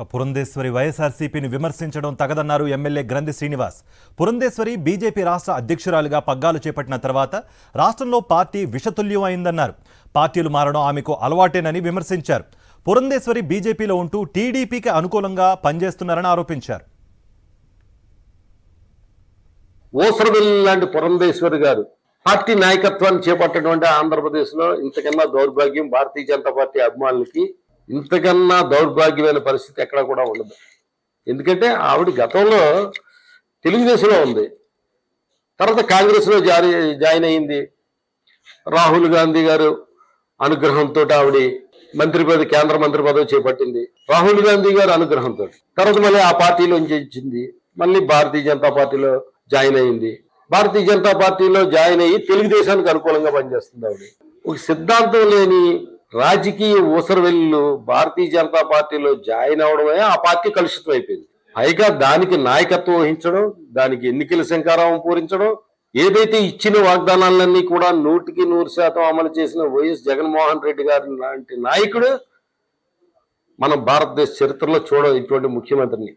పురంధేశ్వరి వైఎస్ఆర్సీపీని విమర్శించడం తగదన్నారు ఎమ్మెల్యే గ్రంథి శ్రీనివాస్. పురంధేశ్వరి బీజేపీ రాష్ట్ర అధ్యక్షురాలుగా పగ్గాలు చేపట్టిన తర్వాత రాష్ట్రంలో పార్టీ విషతుల్యం అయిందన్నారు. పార్టీలు మారడం ఆమెకు అలవాటేనని విమర్శించారు. పురంధేశ్వరి బీజేపీలో ఉంటూ టీడీపీకి అనుకూలంగా పనిచేస్తున్నారని ఆరోపించారు. ఓసరవెల్లి లాంటి పురంధేశ్వరి గారు పార్టీ నాయకత్వాన్ని చేపట్టడం ఆంధ్రప్రదేశ్లో ఇంతకన్నా దౌర్భాగ్యం భారతీయ జనతా పార్టీ అభిమానులకి ఇంతకన్నా దౌర్భాగ్యమైన పరిస్థితి ఎక్కడ కూడా ఉండదు. ఎందుకంటే ఆవిడ గతంలో తెలుగుదేశంలో ఉంది, తర్వాత కాంగ్రెస్లో జాయిన్ అయింది. రాహుల్ గాంధీ గారు అనుగ్రహంతో ఆవిడ కేంద్ర మంత్రి పదవి చేపట్టింది. రాహుల్ గాంధీ గారు అనుగ్రహంతో తర్వాత మళ్ళీ ఆ పార్టీలోంచి వచ్చింది, మళ్ళీ భారతీయ జనతా పార్టీలో జాయిన్ అయింది. భారతీయ జనతా పార్టీలో జాయిన్ అయ్యి తెలుగుదేశానికి అనుకూలంగా పనిచేస్తుంది. ఆవిడ ఒక సిద్ధాంతం లేని రాజకీయ ఊసరవెల్లు భారతీయ జనతా పార్టీలో జాయిన్ అవడమే ఆ పార్టీ కలుషితం అయిపోయింది. పైగా దానికి నాయకత్వం వహించడం, దానికి ఎన్నికల శంఖారావం పూరించడం, ఏదైతే ఇచ్చిన వాగ్దానాలన్నీ కూడా 100% అమలు చేసిన వైఎస్ జగన్మోహన్ రెడ్డి గారి లాంటి నాయకుడు మనం భారతదేశ చరిత్రలో చూడ ఇటువంటి ముఖ్యమంత్రిని.